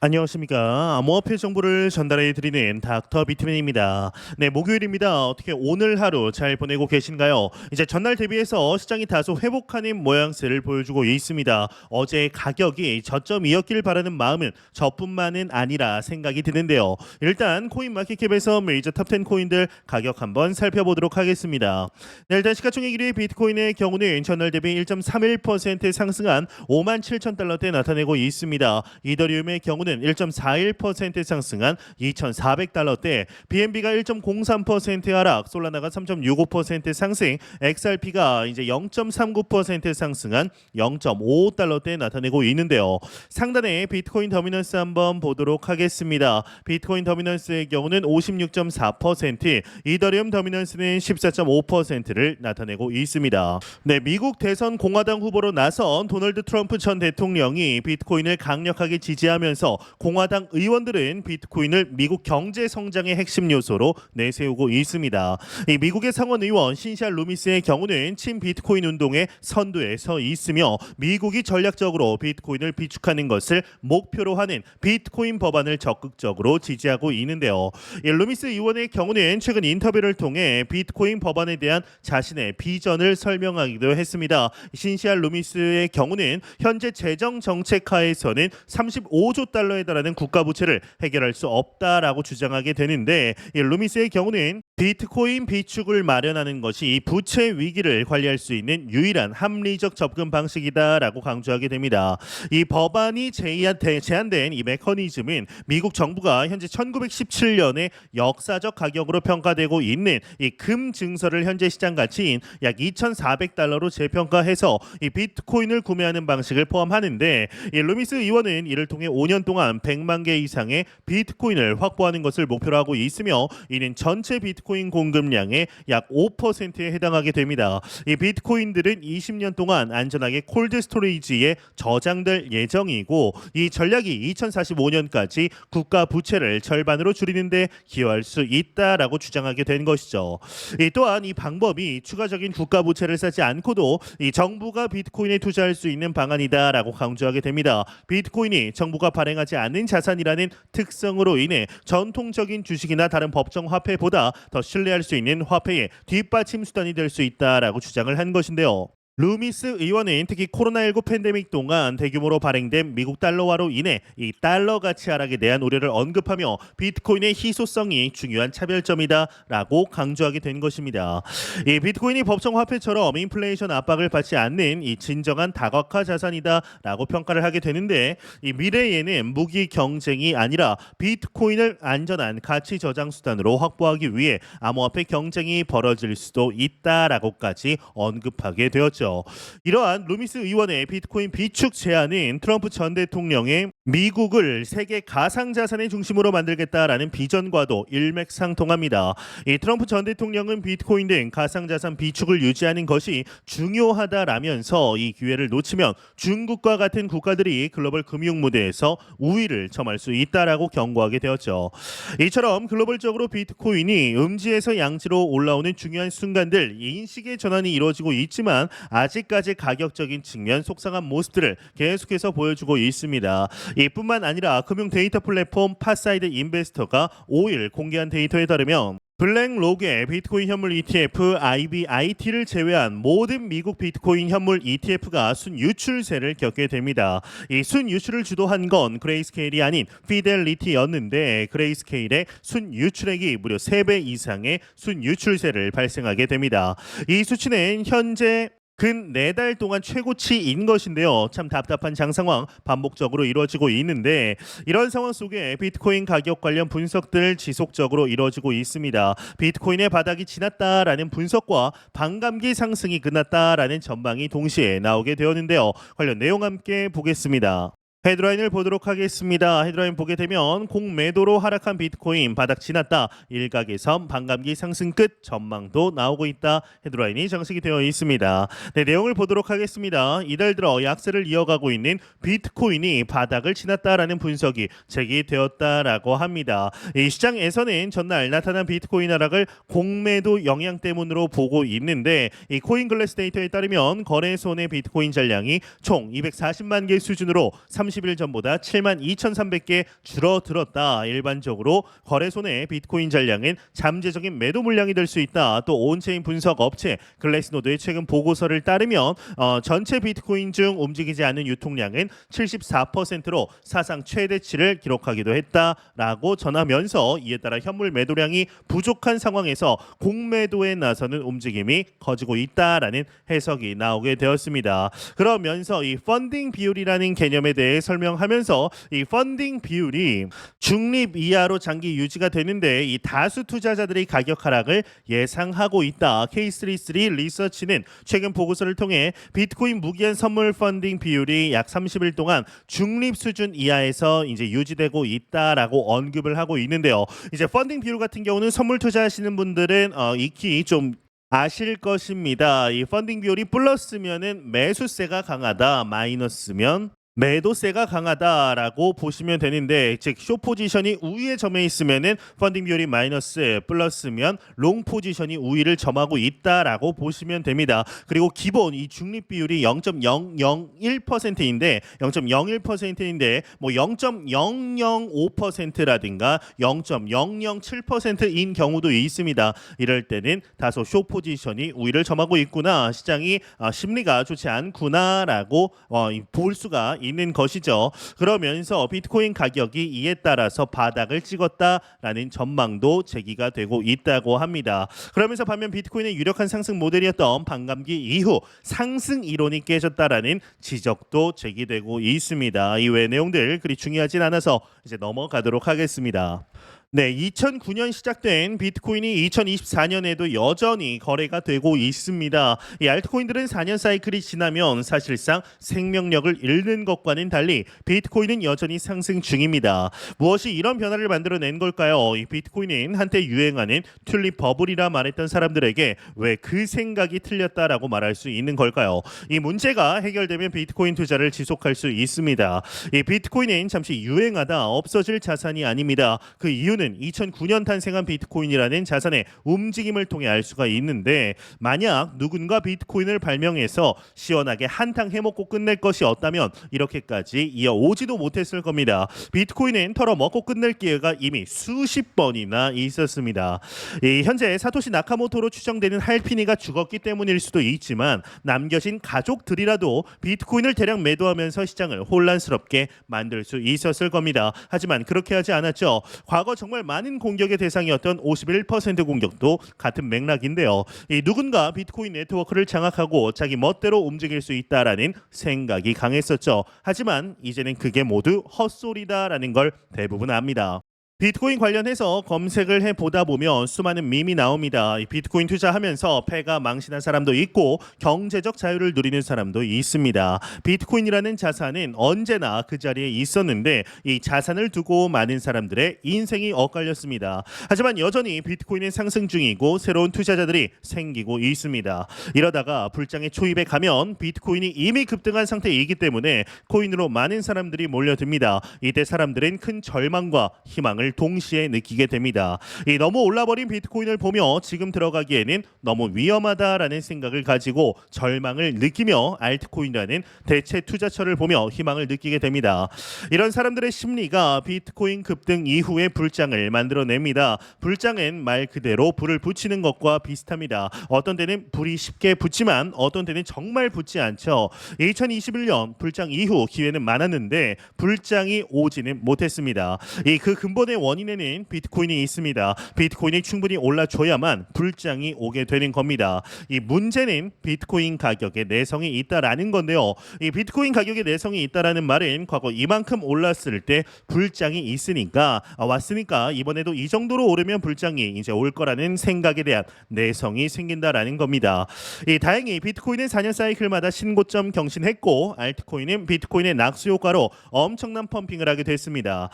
안녕하십니까. 암호화폐 정보를 전달해 드리는 닥터 비트맨입니다. 네, 목요일입니다. 어떻게 오늘 하루 잘 보내고 계신가요? 이제 전날 대비해서 시장이 다소 회복하는 모양새를 보여주고 있습니다. 어제 가격이 저점이었길 바라는 마음은 저뿐만은 아니라 생각이 드는데요. 일단 코인마켓캡에서 메이저 탑10 코인들 가격 한번 살펴보도록 하겠습니다. 네, 일단 시가총액 1위 비트코인의 경우는 전날 대비 1.31% 상승한 57,000달러대 나타내고 있습니다. 이더리움의 경우는 1.41% 상승한 2,400달러대, BNB가 1.03% 하락, 솔라나가 3.65% 상승, XRP가 이제 0.39% 상승한 0.55달러대 나타내고 있는데요. 상단에 비트코인 더미넌스 한번 보도록 하겠습니다. 비트코인 더미넌스의 경우는 56.4%, 이더리움 더미넌스는 14.5%를 나타내고 있습니다. 네, 미국 대선 공화당 후보로 나선 도널드 트럼프 전 대통령이 비트코인을 강력하게 지지하면서 공화당 의원들은 비트코인을 미국 경제 성장의 핵심 요소로 내세우고 있습니다. 이 미국의 상원 의원 신시아 루미스의 경우는 친 비트코인 운동의 선두에 서 있으며 미국이 전략적으로 비트코인을 비축하는 것을 목표로 하는 비트코인 법안을 적극적으로 지지하고 있는데요. 이 루미스 의원의 경우는 최근 인터뷰를 통해 비트코인 법안에 대한 자신의 비전을 설명하기도 했습니다. 신시아 루미스의 경우는 현재 재정 정책 하에서는 35조 달러에 달하는 국가 부채를 해결할 수 없다라고 주장하게 되는데, 이 루미스의 경우는 비트코인 비축을 마련하는 것이 이 부채 위기를 관리할 수 있는 유일한 합리적 접근 방식이다라고 강조하게 됩니다. 이 법안이 제안된 이 메커니즘은 미국 정부가 현재 1917년에 역사적 가격으로 평가되고 있는 이 금 증서를 현재 시장 가치인 약 2,400달러로 재평가해서 이 비트코인을 구매하는 방식을 포함하는데, 이 루미스 의원은 이를 통해 5년 동안 100만 개 이상의 비트코인을 확보하는 것을 목표로 하고 있으며, 이는 전체 비트코인 공급량의 약 5%에 해당하게 됩니다. 이 비트코인들은 20년 동안 안전하게 콜드 스토리지에 저장될 예정이고, 이 전략이 2045년까지 국가 부채를 절반으로 줄이는 데 기여할 수 있다라고 주장하게 된 것이죠. 또한 이 방법이 추가적인 국가 부채를 쌓지 않고도 이 정부가 비트코인에 투자할 수 있는 방안이다라고 강조하게 됩니다. 비트코인이 정부가 발행하지 않는 자산이라는 특성으로 인해 전통적인 주식이나 다른 법정 화폐보다 더 신뢰할 수 있는 화폐의 뒷받침 수단이 될 수 있다라고 주장을 한 것인데요. 루미스 의원은 특히 코로나19 팬데믹 동안 대규모로 발행된 미국 달러화로 인해 이 달러 가치 하락에 대한 우려를 언급하며 비트코인의 희소성이 중요한 차별점이다라고 강조하게 된 것입니다. 이 비트코인이 법정 화폐처럼 인플레이션 압박을 받지 않는 이 진정한 다각화 자산이다라고 평가를 하게 되는데, 이 미래에는 무기 경쟁이 아니라 비트코인을 안전한 가치 저장 수단으로 확보하기 위해 암호화폐 경쟁이 벌어질 수도 있다라고까지 언급하게 되었죠. 이러한 루미스 의원의 비트코인 비축 제안은 트럼프 전 대통령의 미국을 세계 가상자산의 중심으로 만들겠다라는 비전과도 일맥상통합니다. 이 트럼프 전 대통령은 비트코인 등 가상자산 비축을 유지하는 것이 중요하다라면서 이 기회를 놓치면 중국과 같은 국가들이 글로벌 금융 무대에서 우위를 점할 수 있다라고 경고하게 되었죠. 이처럼 글로벌적으로 비트코인이 음지에서 양지로 올라오는 중요한 순간들, 인식의 전환이 이루어지고 있지만 아직까지 가격적인 측면 속상한 모습들을 계속해서 보여주고 있습니다. 이뿐만 아니라 금융 데이터 플랫폼 파사이드 인베스터가 5일 공개한 데이터에 따르면 블랙록의 비트코인 현물 ETF IBIT를 제외한 모든 미국 비트코인 현물 ETF가 순유출세를 겪게 됩니다. 이 순유출을 주도한 건 그레이스케일이 아닌 피델리티였는데, 그레이스케일의 순유출액이 무려 3배 이상의 순유출세를 발생하게 됩니다. 이 수치는 현재 근 4달 동안 최고치인 것인데요. 참 답답한 장상황 반복적으로 이루어지고 있는데, 이런 상황 속에 비트코인 가격 관련 분석들 지속적으로 이루어지고 있습니다. 비트코인의 바닥이 지났다라는 분석과 반감기 상승이 끝났다라는 전망이 동시에 나오게 되었는데요. 관련 내용 함께 보겠습니다. 헤드라인을 보도록 하겠습니다. 헤드라인 보게 되면 공매도로 하락한 비트코인 바닥 지났다, 일각에선 반감기 상승 끝 전망도 나오고 있다. 헤드라인이 장식이 되어 있습니다. 네, 내용을 보도록 하겠습니다. 이달 들어 약세를 이어가고 있는 비트코인이 바닥을 지났다라는 분석이 제기되었다라고 합니다. 이 시장에서는 전날 나타난 비트코인 하락을 공매도 영향 때문으로 보고 있는데, 이 코인글래스 데이터에 따르면 거래소 내 비트코인 잔량이 총 240만 개 수준으로 30 30일 전보다 72,300개 줄어들었다. 일반적으로 거래소 내 비트코인 잔량은 잠재적인 매도 물량이 될 수 있다. 또 온체인 분석 업체 글래스노드의 최근 보고서를 따르면 전체 비트코인 중 움직이지 않는 유통량은 74%로 사상 최대치를 기록하기도 했다라고 전하면서 이에 따라 현물 매도량이 부족한 상황에서 공매도에 나서는 움직임이 커지고 있다라는 해석이 나오게 되었습니다. 그러면서 이 펀딩 비율이라는 개념에 대해 설명하면서 이 펀딩 비율이 중립 이하로 장기 유지가 되는데 이 다수 투자자들이 가격 하락을 예상하고 있다. K33 리서치는 최근 보고서를 통해 비트코인 무기한 선물 펀딩 비율이 약 30일 동안 중립 수준 이하에서 이제 유지되고 있다라고 언급을 하고 있는데요. 이제 펀딩 비율 같은 경우는 선물 투자하시는 분들은 익히 좀 아실 것입니다. 이 펀딩 비율이 플러스면은 매수세가 강하다, 마이너스면 매도세가 강하다라고 보시면 되는데, 즉 쇼 포지션이 우위에 점에 있으면은 펀딩 비율이 마이너스, 플러스면 롱 포지션이 우위를 점하고 있다라고 보시면 됩니다. 그리고 기본 이 중립 비율이 0.001%인데 뭐 0.005%라든가 0.007%인 경우도 있습니다. 이럴 때는 다소 쇼 포지션이 우위를 점하고 있구나, 시장이 심리가 좋지 않구나라고 볼 수가 있는 것이죠. 그러면서 비트코인 가격이 이에 따라서 바닥을 찍었다라는 전망도 제기가 되고 있다고 합니다. 그러면서 반면 비트코인의 유력한 상승 모델이었던 반감기 이후 상승 이론이 깨졌다라는 지적도 제기되고 있습니다. 이외의 내용들 그리 중요하진 않아서 이제 넘어가도록 하겠습니다. 네, 2009년 시작된 비트코인이 2024년에도 여전히 거래가 되고 있습니다. 이 알트코인들은 4년 사이클이 지나면 사실상 생명력을 잃는 것과는 달리 비트코인은 여전히 상승 중입니다. 무엇이 이런 변화를 만들어낸 걸까요? 이 비트코인은 한때 유행하는 튤립 버블이라 말했던 사람들에게 왜 그 생각이 틀렸다라고 말할 수 있는 걸까요? 이 문제가 해결되면 비트코인 투자를 지속할 수 있습니다. 이 비트코인은 잠시 유행하다 없어질 자산이 아닙니다. 그 이유는 2009년 탄생한 비트코인이라는 자산의 움직임을 통해 알 수가 있는데, 만약 누군가 비트코인을 발명해서 시원하게 한탕 해먹고 끝낼 것이었다면 이렇게까지 이어오지도 못했을 겁니다. 비트코인은 털어먹고 끝낼 기회가 이미 수십 번이나 있었습니다. 현재 사토시 나카모토로 추정되는 할피니가 죽었기 때문일 수도 있지만 남겨진 가족들이라도 비트코인을 대량 매도하면서 시장을 혼란스럽게 만들 수 있었을 겁니다. 하지만 그렇게 하지 않았죠. 과거 정말 많은 공격의 대상이었던 51% 공격도 같은 맥락인데요. 누군가 비트코인 네트워크를 장악하고 자기 멋대로 움직일 수 있다라는 생각이 강했었죠. 하지만 이제는 그게 모두 헛소리다라는 걸 대부분 압니다. 비트코인 관련해서 검색을 해보다 보면 수많은 밈이 나옵니다. 비트코인 투자하면서 패가 망신한 사람도 있고 경제적 자유를 누리는 사람도 있습니다. 비트코인이라는 자산은 언제나 그 자리에 있었는데 이 자산을 두고 많은 사람들의 인생이 엇갈렸습니다. 하지만 여전히 비트코인은 상승 중이고 새로운 투자자들이 생기고 있습니다. 이러다가 불장의 초입에 가면 비트코인이 이미 급등한 상태이기 때문에 코인으로 많은 사람들이 몰려듭니다. 이때 사람들은 큰 절망과 희망을 동시에 느끼게 됩니다. 너무 올라버린 비트코인을 보며 지금 들어가기에는 너무 위험하다라는 생각을 가지고 절망을 느끼며 알트코인이라는 대체 투자처를 보며 희망을 느끼게 됩니다. 이런 사람들의 심리가 비트코인 급등 이후의 불장을 만들어냅니다. 불장은 말 그대로 불을 붙이는 것과 비슷합니다. 어떤 때는 불이 쉽게 붙지만 어떤 때는 정말 붙지 않죠. 2021년 불장 이후 기회는 많았는데 불장이 오지는 못했습니다. 그 근본의 원인에는 비트코인이 있습니다. 비트코인이 충분히 올라줘야만 불장이 오게 되는 겁니다. 이 문제는 비트코인 가격에 내성이 있다라는 건데요. 이 비트코인 가격에 내성이 있다라는 말은 과거 이만큼 올랐을 때 불장이 있으니까 왔으니까 이번에도 이 정도로 오르면 불장이 이제 올 거라는 생각에 대한 내성이 생긴다라는 겁니다. 다행히 비트코인은 4년 사이클마다 신고점 경신했고 알트코인은 비트코인의 낙수 효과로 엄청난 펌핑을 하게 됐습니다.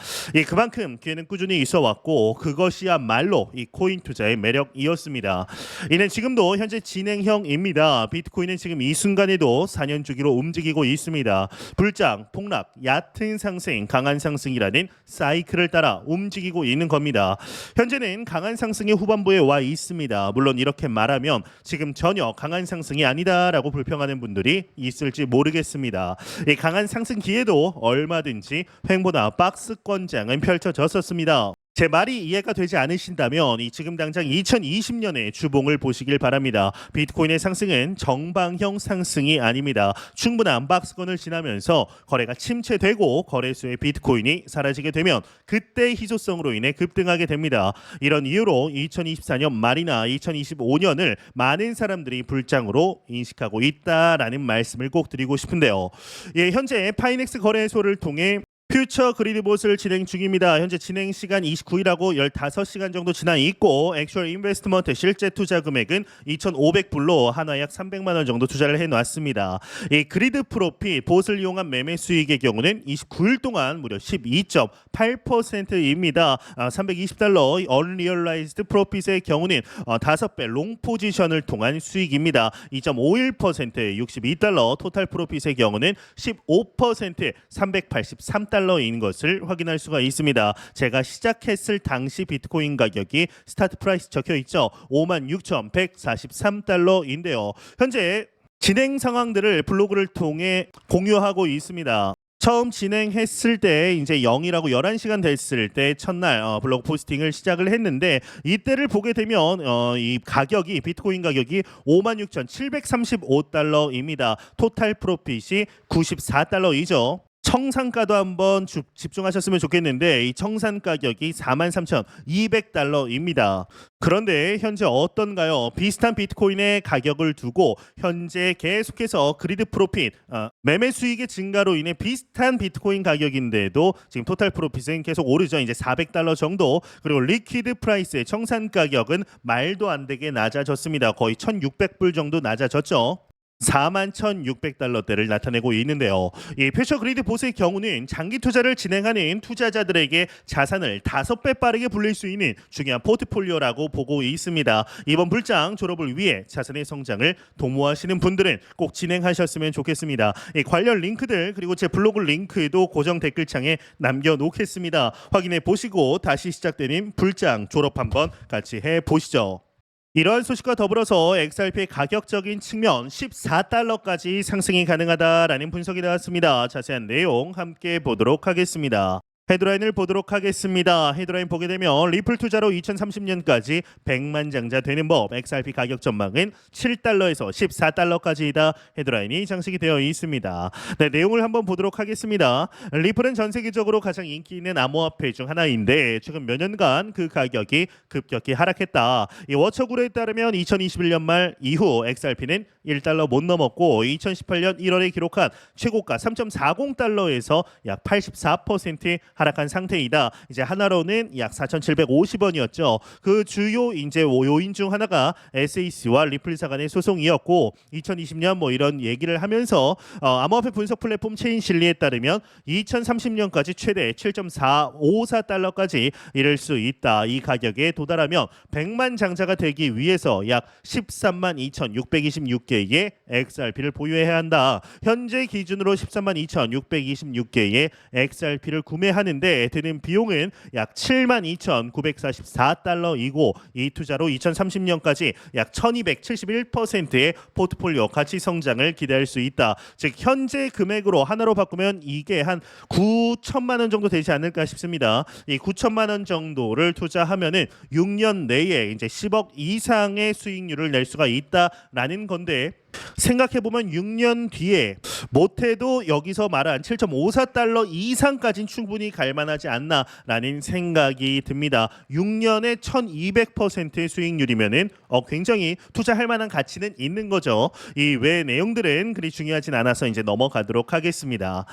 그만큼 기회는 꾸준히 있어 왔고 그것이야말로 이 코인 투자의 매력이었습니다. 이는 지금도 현재 진행형입니다. 비트코인은 지금 이 순간에도 4년 주기로 움직이고 있습니다. 불장, 폭락, 얕은 상승, 강한 상승이라는 사이클을 따라 움직이고 있는 겁니다. 현재는 강한 상승의 후반부에 와 있습니다. 물론 이렇게 말하면 지금 전혀 강한 상승이 아니다라고 불평하는 분들이 있을지 모르겠습니다. 이 강한 상승 기에도 얼마든지 횡보나 박스권장은 펼쳐졌었습니다. 제 말이 이해가 되지 않으신다면 지금 당장 2020년의 주봉을 보시길 바랍니다. 비트코인의 상승은 정방형 상승이 아닙니다. 충분한 박스권을 지나면서 거래가 침체되고 거래소의 비트코인이 사라지게 되면 그때 희소성으로 인해 급등하게 됩니다. 이런 이유로 2024년 말이나 2025년을 많은 사람들이 불장으로 인식하고 있다라는 말씀을 꼭 드리고 싶은데요. 현재 파이넥스 거래소를 통해 퓨처 그리드봇을 진행 중입니다. 현재 진행 시간 29일하고 15시간 정도 지나 있고 액츄얼 인베스트먼트 실제 투자 금액은 2,500불로 하나 약 300만 원 정도 투자를 해놨습니다. 이 그리드 프로핏 봇을 이용한 매매 수익의 경우는 29일 동안 무려 12.8%입니다. 320달러 언리얼라이즈드 프로핏의 경우는 5배 롱 포지션을 통한 수익입니다. 2.51% 62달러 토탈 프로핏의 경우는 15% 383달러인 것을 확인할 수가 있습니다. 제가 시작했을 당시 비트코인 가격이 스타트 프라이스 적혀 있죠. 56,143달러인데요. 현재 진행 상황들을 블로그를 통해 공유하고 있습니다. 처음 진행했을 때 이제 0이라고 11시간 됐을 때 첫날 블로그 포스팅을 시작을 했는데 이때를 보게 되면 이 가격이 비트코인 가격이 56,735달러입니다. 토탈 프로핏이 94달러이죠. 청산가도 한번 집중하셨으면 좋겠는데 이 청산 가격이 43,200달러입니다. 그런데 현재 어떤가요? 비슷한 비트코인의 가격을 두고 현재 계속해서 그리드 프로핏 매매 수익의 증가로 인해 비슷한 비트코인 가격인데도 지금 토탈 프로핏은 계속 오르죠. 이제 400달러 정도. 그리고 리퀴드 프라이스의 청산 가격은 말도 안 되게 낮아졌습니다. 거의 1,600불 정도 낮아졌죠. 41,600달러대를 나타내고 있는데요. 이 퓨처 그리드 봇의 경우는 장기 투자를 진행하는 투자자들에게 자산을 5배 빠르게 불릴 수 있는 중요한 포트폴리오라고 보고 있습니다. 이번 불장 졸업을 위해 자산의 성장을 도모하시는 분들은 꼭 진행하셨으면 좋겠습니다. 이 관련 링크들 그리고 제 블로그 링크도 고정 댓글창에 남겨놓겠습니다. 확인해 보시고 다시 시작되는 불장 졸업 한번 같이 해보시죠. 이러한 소식과 더불어서 XRP의 가격적인 측면 14달러까지 상승이 가능하다라는 분석이 나왔습니다. 자세한 내용 함께 보도록 하겠습니다. 헤드라인을 보도록 하겠습니다. 헤드라인 보게 되면 리플 투자로 2030년까지 100만 장자 되는 법, XRP 가격 전망은 7달러에서 14달러까지이다. 헤드라인이 장식이 되어 있습니다. 네, 내용을 한번 보도록 하겠습니다. 리플은 전 세계적으로 가장 인기 있는 암호화폐 중 하나인데 최근 몇 년간 그 가격이 급격히 하락했다. 이 워처그룹에 따르면 2021년 말 이후 XRP는 1달러 못 넘었고 2018년 1월에 기록한 최고가 3.40달러에서 약 84% 하락한 상태이다. 이제 하나로는 약 4,750원이었죠. 그 주요 이제 요인 중 하나가 SEC와 리플사 간의 소송이었고 2020년 뭐 이런 얘기를 하면서 암호화폐 분석 플랫폼 체인실리에 따르면 2030년까지 최대 7.454달러까지 이를 수 있다. 이 가격에 도달하면 100만 장자가 되기 위해서 약 13만 2,626개의 XRP를 보유해야 한다. 현재 기준으로 13만 2,626개의 XRP를 구매하는데 드는 비용은 약 72,944달러이고 이 투자로 2030년까지 약 1271%의 포트폴리오 가치 성장을 기대할 수 있다. 즉 현재 금액으로 하나로 바꾸면 이게 한 9천만 원 정도 되지 않을까 싶습니다. 이 9천만 원 정도를 투자하면은 6년 내에 이제 10억 이상의 수익률을 낼 수가 있다라는 건데 생각해보면 6년 뒤에 못해도 여기서 말한 7.54달러 이상까지는 충분히 갈만하지 않나라는 생각이 듭니다. 6년에 1200%의 수익률이면은 굉장히 투자할 만한 가치는 있는 거죠. 이 외 내용들은 그리 중요하진 않아서 이제 넘어가도록 하겠습니다.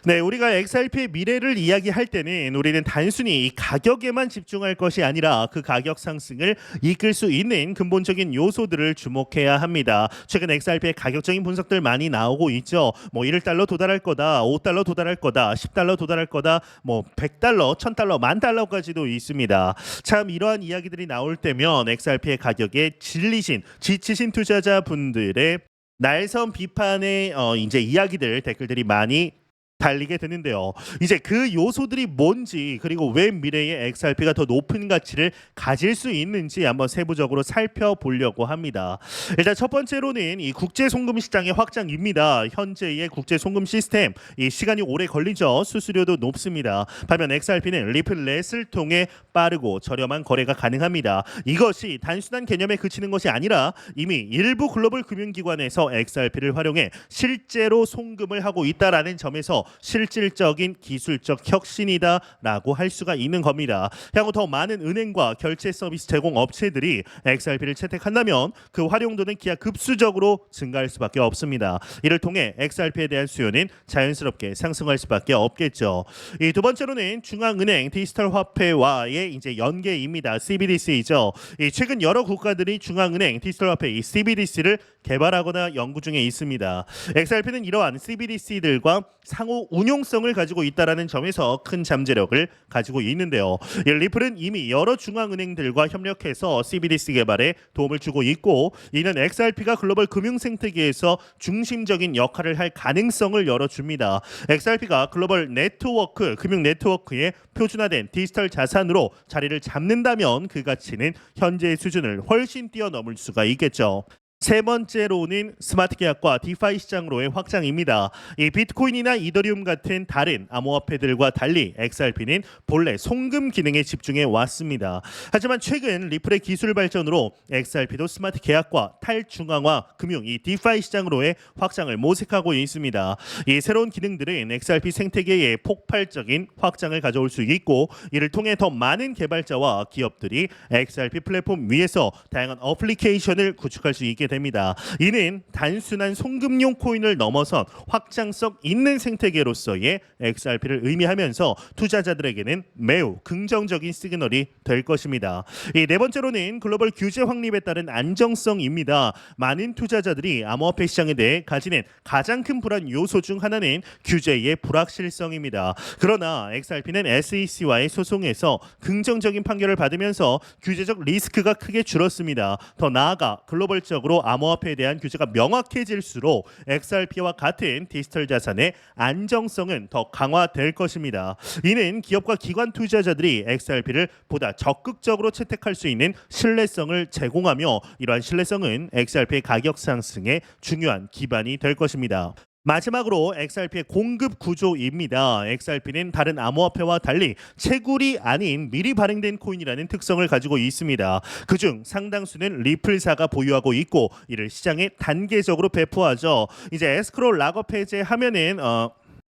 네, 우리가 XRP의 미래를 이야기할 때는 우리는 단순히 이 가격에만 집중할 것이 아니라 그 가격 상승을 이끌 수 있는 근본적인 요소들을 주목해야 합니다. 최근 XRP의 가격적인 분석들 많이 나오고 있죠. 뭐 1달러 도달할 거다, 5달러 도달할 거다, 10달러 도달할 거다, 뭐 100달러, 1000달러, 10,000달러까지도 있습니다. 참 이러한 이야기들이 나올 때면 XRP의 가격에 지치신 투자자분들의 날선 비판의 이제 이야기들 댓글들이 많이 달리게 되는데요. 이제 그 요소들이 뭔지 그리고 왜 미래에 XRP가 더 높은 가치를 가질 수 있는지 한번 세부적으로 살펴보려고 합니다. 일단 첫 번째로는 이 국제 송금 시장의 확장입니다. 현재의 국제 송금 시스템 이 시간이 오래 걸리죠. 수수료도 높습니다. 반면 XRP는 리플렛을 통해 빠르고 저렴한 거래가 가능합니다. 이것이 단순한 개념에 그치는 것이 아니라 이미 일부 글로벌 금융기관에서 XRP를 활용해 실제로 송금을 하고 있다라는 점에서 실질적인 기술적 혁신이다라고 할 수가 있는 겁니다. 향후 더 많은 은행과 결제 서비스 제공 업체들이 XRP를 채택한다면 그 활용도는 기하급수적으로 증가할 수밖에 없습니다. 이를 통해 XRP에 대한 수요는 자연스럽게 상승할 수밖에 없겠죠. 이 두 번째로는 중앙은행 디지털 화폐와의 이제 연계입니다. CBDC죠. 이 최근 여러 국가들이 중앙은행 디지털 화폐 이 CBDC를 개발하거나 연구 중에 있습니다. XRP는 이러한 CBDC들과 상호 운용성을 가지고 있다라는 점에서 큰 잠재력을 가지고 있는데요. 리플은 이미 여러 중앙은행들과 협력해서 CBDC 개발에 도움을 주고 있고 이는 XRP가 글로벌 금융 생태계에서 중심적인 역할을 할 가능성을 열어줍니다. XRP가 글로벌 네트워크, 금융 네트워크의 표준화된 디지털 자산으로 자리를 잡는다면 그 가치는 현재의 수준을 훨씬 뛰어넘을 수가 있겠죠. 세 번째로는 스마트 계약과 디파이 시장으로의 확장입니다. 이 비트코인이나 이더리움 같은 다른 암호화폐들과 달리 XRP는 본래 송금 기능에 집중해 왔습니다. 하지만 최근 리플의 기술 발전으로 XRP도 스마트 계약과 탈중앙화 금융 이 디파이 시장으로의 확장을 모색하고 있습니다. 이 새로운 기능들은 XRP 생태계의 폭발적인 확장을 가져올 수 있고 이를 통해 더 많은 개발자와 기업들이 XRP 플랫폼 위에서 다양한 어플리케이션을 구축할 수 있게 됩니다. 이는 단순한 송금용 코인을 넘어선 확장성 있는 생태계로서의 XRP를 의미하면서 투자자들에게는 매우 긍정적인 시그널이 될 것입니다. 이 네 번째로는 글로벌 규제 확립에 따른 안정성입니다. 많은 투자자들이 암호화폐 시장에 대해 가지는 가장 큰 불안 요소 중 하나는 규제의 불확실성입니다. 그러나 XRP는 SEC와의 소송에서 긍정적인 판결을 받으면서 규제적 리스크가 크게 줄었습니다. 더 나아가 글로벌적으로 암호화폐에 대한 규제가 명확해질수록 XRP와 같은 디지털 자산의 안정성은 더 강화될 것입니다. 이는 기업과 기관 투자자들이 XRP를 보다 적극적으로 채택할 수 있는 신뢰성을 제공하며 이러한 신뢰성은 XRP의 가격 상승에 중요한 기반이 될 것입니다. 마지막으로 XRP의 공급 구조입니다. XRP는 다른 암호화폐와 달리 채굴이 아닌 미리 발행된 코인이라는 특성을 가지고 있습니다. 그중 상당수는 리플사가 보유하고 있고 이를 시장에 단계적으로 배포하죠. 이제 에스크로 락업 해제하면은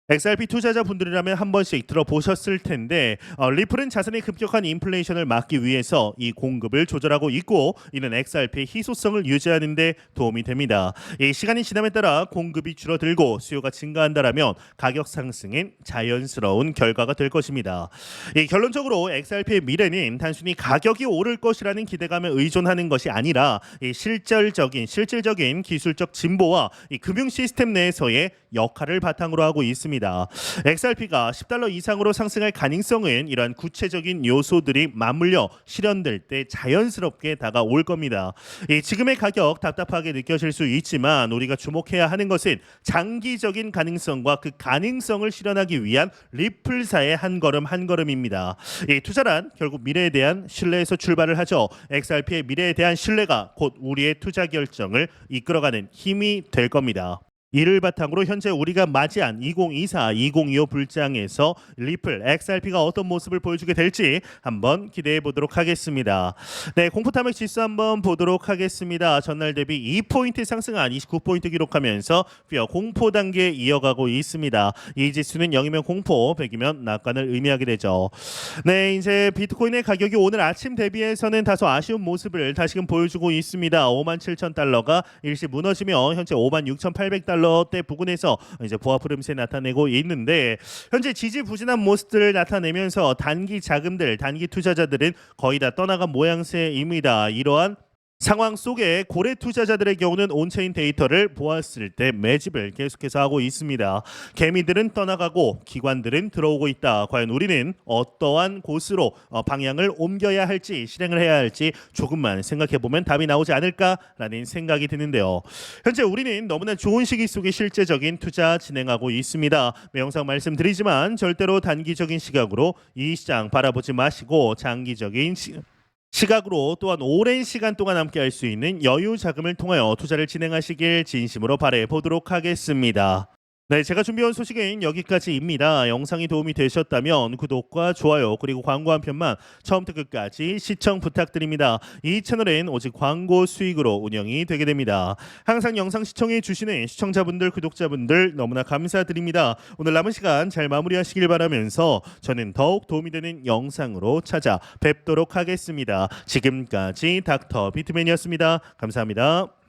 XRP 투자자분들이라면 한 번씩 들어보셨을 텐데 리플은 자산의 급격한 인플레이션을 막기 위해서 이 공급을 조절하고 있고 이는 XRP의 희소성을 유지하는 데 도움이 됩니다. 이 시간이 지남에 따라 공급이 줄어들고 수요가 증가한다라면 가격 상승은 자연스러운 결과가 될 것입니다. 이 결론적으로 XRP의 미래는 단순히 가격이 오를 것이라는 기대감에 의존하는 것이 아니라 이 실질적인 기술적 진보와 이 금융 시스템 내에서의 역할을 바탕으로 하고 있습니다. XRP가 10달러 이상으로 상승할 가능성은 이러한 구체적인 요소들이 맞물려 실현될 때 자연스럽게 다가올 겁니다. 지금의 가격 답답하게 느껴질 수 있지만 우리가 주목해야 하는 것은 장기적인 가능성과 그 가능성을 실현하기 위한 리플사의 한 걸음 한 걸음입니다. 투자란 결국 미래에 대한 신뢰에서 출발을 하죠. XRP의 미래에 대한 신뢰가 곧 우리의 투자 결정을 이끌어가는 힘이 될 겁니다. 이를 바탕으로 현재 우리가 맞이한 2024-2025 불장에서 리플, XRP가 어떤 모습을 보여주게 될지 한번 기대해 보도록 하겠습니다. 네, 공포탐욕 지수 한번 보도록 하겠습니다. 전날 대비 2포인트 상승한 29포인트 기록하면서 공포 단계 이어가고 있습니다. 이 지수는 0이면 공포, 100이면 낙관을 의미하게 되죠. 네, 이제 비트코인의 가격이 오늘 아침 대비해서는 다소 아쉬운 모습을 다시금 보여주고 있습니다. 57,000달러가 일시 무너지며 현재 56,800달러 대 부근에서 이제 보합 흐름세 나타내고 있는데 현재 지지부진한 모습들을 나타내면서 단기 자금들, 단기 투자자들은 거의 다 떠나간 모양새입니다. 이러한 상황 속에 고래 투자자들의 경우는 온체인 데이터를 보았을 때 매집을 계속해서 하고 있습니다. 개미들은 떠나가고 기관들은 들어오고 있다. 과연 우리는 어떠한 곳으로 방향을 옮겨야 할지 실행을 해야 할지 조금만 생각해 보면 답이 나오지 않을까라는 생각이 드는데요. 현재 우리는 너무나 좋은 시기 속에 실제적인 투자 진행하고 있습니다. 영상 말씀드리지만 절대로 단기적인 시각으로 이 시장 바라보지 마시고 장기적인 시각으로 또한 오랜 시간 동안 함께 할 수 있는 여유 자금을 통하여 투자를 진행하시길 진심으로 바래 보도록 하겠습니다. 네, 제가 준비한 소식은 여기까지입니다. 영상이 도움이 되셨다면 구독과 좋아요 그리고 광고 한 편만 처음부터 끝까지 시청 부탁드립니다. 이 채널은 오직 광고 수익으로 운영이 되게 됩니다. 항상 영상 시청해 주시는 시청자분들, 구독자분들 너무나 감사드립니다. 오늘 남은 시간 잘 마무리하시길 바라면서 저는 더욱 도움이 되는 영상으로 찾아뵙도록 하겠습니다. 지금까지 닥터 비트맨이었습니다. 감사합니다.